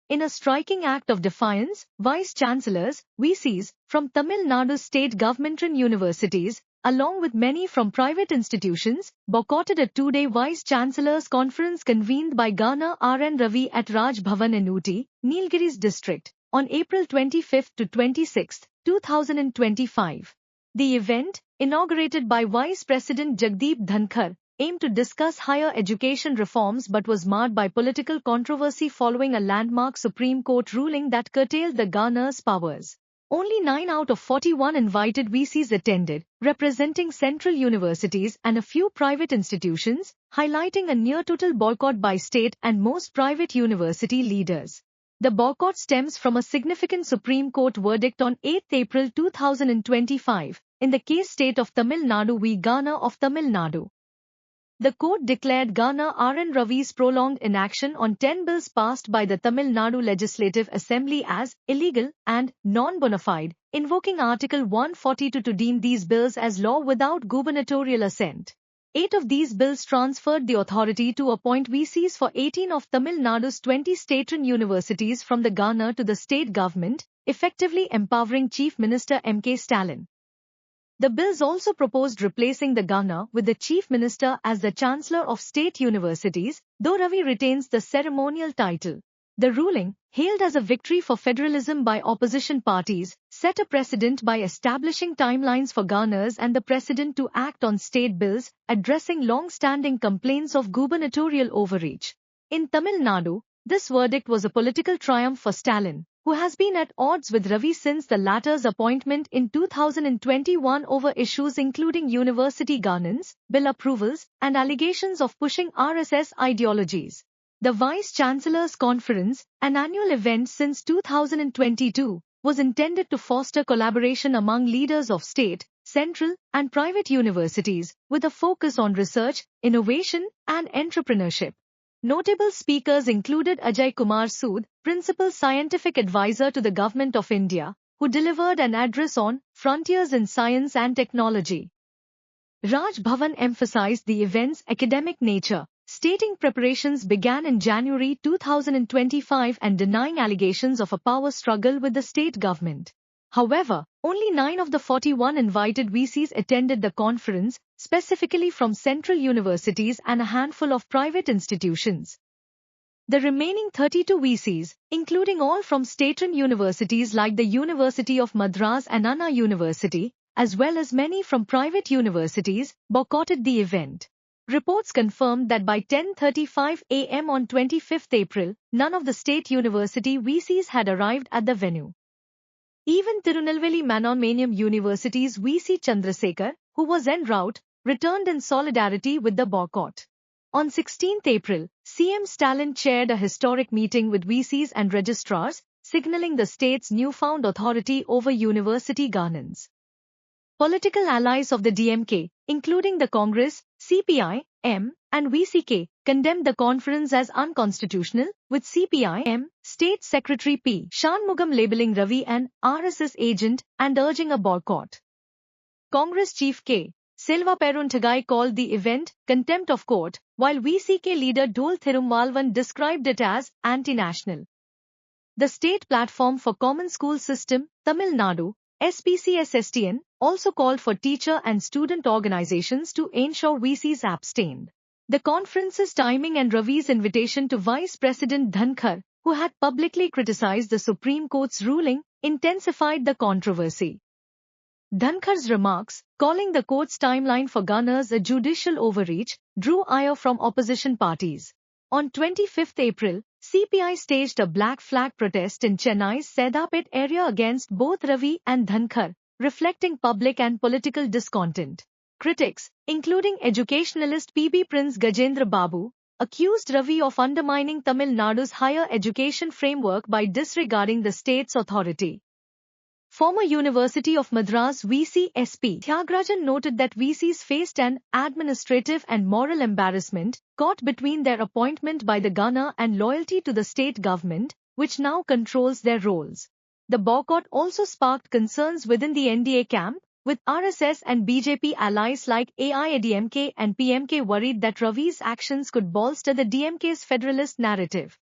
In a striking act of defiance, vice-chancellors, VCs, from Tamil Nadu state government-run universities, along with many from private institutions, boycotted a two-day vice-chancellors conference convened by Governor rnravi at Raj Bhavan in Ooty, Nilgiris district, on April 25 to 26, 2025. The event, inaugurated by Vice President Jagdeep Dhankar, aimed to discuss higher education reforms but was marred by political controversy following a landmark Supreme Court ruling that curtailed the governor's powers. Only 9 out of 41 invited VCs attended, representing central universities and a few private institutions, highlighting a near-total boycott by state and most private university leaders. The boycott stems from a significant Supreme Court verdict on 8 April 2025, in the case State of Tamil Nadu v. Governor of Tamil Nadu. The court declared Governor rnravi's prolonged inaction on 10 bills passed by the Tamil Nadu Legislative Assembly as illegal and non-bona fide, invoking Article 142 to deem these bills as law without gubernatorial assent. 8 of these bills transferred the authority to appoint VCs for 18 of Tamil Nadu's 20 state-run universities from the governor to the state government, effectively empowering Chief Minister Stalin. The bills also proposed replacing the governor with the chief minister as the chancellor of state universities, though Ravi retains the ceremonial title. The ruling, hailed as a victory for federalism by opposition parties, set a precedent by establishing timelines for governors and the president to act on state bills, addressing long-standing complaints of gubernatorial overreach. In Tamil Nadu, this verdict was a political triumph for Stalin, who has been at odds with Ravi since the latter's appointment in 2021 over issues including university governance, bill approvals, and allegations of pushing RSS ideologies. The Vice-Chancellors' Conference, an annual event since 2022, was intended to foster collaboration among leaders of state, central, and private universities, with a focus on research, innovation, and entrepreneurship. Notable speakers included Ajay Kumar Sood, Principal Scientific Advisor to the Government of India, who delivered an address on Frontiers in Science and Technology. Raj Bhavan emphasized the event's academic nature, stating preparations began in January 2025 and denying allegations of a power struggle with the state government. However, only 9 of the 41 invited VCs attended the conference, specifically from central universities and a handful of private institutions. The remaining 32 VCs, including all from state-run universities like the University of Madras and Anna University, as well as many from private universities, boycotted the event. Reports confirmed that by 10:35 a.m. on 25 April, none of the state university VCs had arrived at the venue. Even Tirunelveli Manoன்மணியம் University's VC Chandrasekhar, who was en route, returned in solidarity with the boycott. On 16 April, CM Stalin chaired a historic meeting with VCs and registrars, signaling the state's newfound authority over university governance. Political allies of the DMK, including the Congress, CPI-M, and VCK, condemned the conference as unconstitutional, with CPI-M State Secretary P. Shanmugam labeling Ravi an RSS agent and urging a boycott. Congress Chief K. Selvaperuntagai called the event contempt of court, while VCK leader Dhol Thirumvalvan described it as anti-national. The State Platform for Common School System, Tamil Nadu, SPCSSTN, also called for teacher and student organizations to ensure VCs abstained. The conference's timing and Ravi's invitation to Vice President Dhankar, who had publicly criticized the Supreme Court's ruling, intensified the controversy. Dhankar's remarks, calling the court's timeline for governors a judicial overreach, drew ire from opposition parties. On 25 April, CPI staged a black flag protest in Chennai's Sedapet area against both Ravi and Dhankar, reflecting public and political discontent. Critics, including educationalist PB Prince Gajendra Babu, accused Ravi of undermining Tamil Nadu's higher education framework by disregarding the state's authority. Former University of Madras VC SP Tyagarajan noted that VCs faced an administrative and moral embarrassment caught between their appointment by the governor and loyalty to the state government, which now controls their roles. The boycott also sparked concerns within the NDA camp, with RSS and BJP allies like AIADMK and PMK worried that Ravi's actions could bolster the DMK's federalist narrative.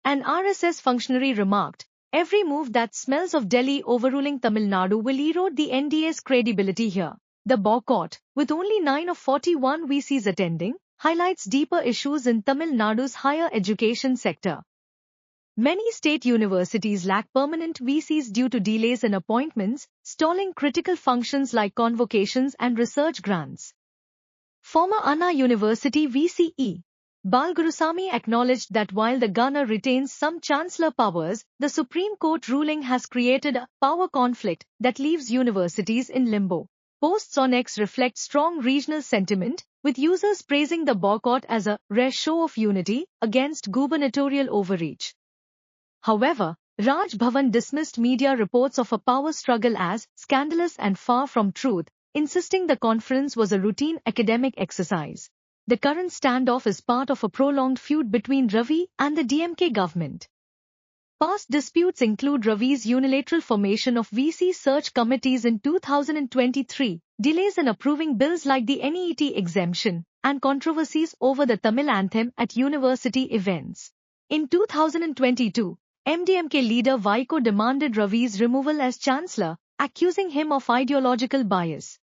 An RSS functionary remarked, "Every move that smells of Delhi overruling Tamil Nadu will erode the NDA's credibility here." The boycott, with only 9 of 41 VCs attending, highlights deeper issues in Tamil Nadu's higher education sector. Many state universities lack permanent VCs due to delays in appointments, stalling critical functions like convocations and research grants. Former Anna University VCE Balgurusamy acknowledged that while the governor retains some chancellor powers, the Supreme Court ruling has created a power conflict that leaves universities in limbo. Posts on X reflect strong regional sentiment, with users praising the boycott as a rare show of unity against gubernatorial overreach. However, Raj Bhavan dismissed media reports of a power struggle as scandalous and far from truth, insisting the conference was a routine academic exercise. The current standoff is part of a prolonged feud between Ravi and the DMK government. Past disputes include Ravi's unilateral formation of VC search committees in 2023, delays in approving bills like the NEET exemption, and controversies over the Tamil anthem at university events. In 2022, MDMK leader Boycott demanded Ravi's removal as chancellor, accusing him of ideological bias.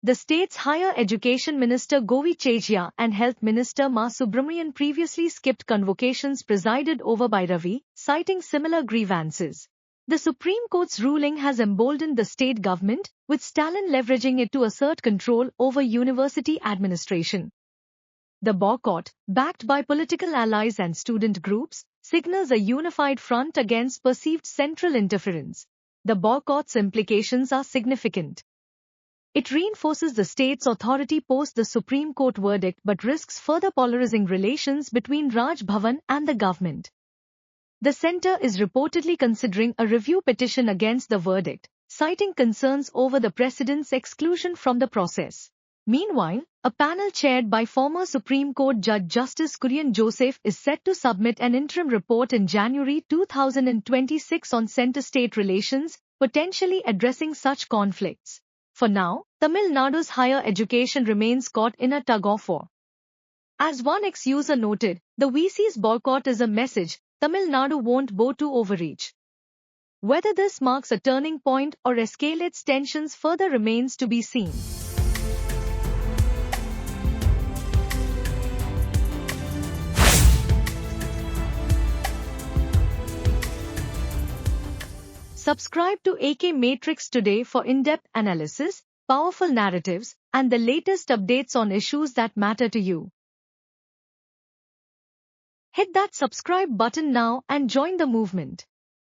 The state's higher education minister Govi Chejia and health minister Ma Subramanian previously skipped convocations presided over by Ravi, citing similar grievances. The Supreme Court's ruling has emboldened the state government, with Stalin leveraging it to assert control over university administration. The boycott, backed by political allies and student groups, signals a unified front against perceived central interference. The boycott's implications are significant. It reinforces the state's authority post the Supreme Court verdict but risks further polarizing relations between Raj Bhavan and the government. The centre is reportedly considering a review petition against the verdict, citing concerns over the precedent's exclusion from the process. Meanwhile, a panel chaired by former Supreme Court Judge Justice Kurian Joseph is set to submit an interim report in January 2026 on center-state relations, potentially addressing such conflicts. For now, Tamil Nadu's higher education remains caught in a tug-of-war. As one ex-user noted, the VC's boycott is a message Tamil Nadu won't bow to overreach. Whether this marks a turning point or escalates tensions further remains to be seen. Subscribe to AK Matrix today for in-depth analysis, powerful narratives, and the latest updates on issues that matter to you. Hit that subscribe button now and join the movement.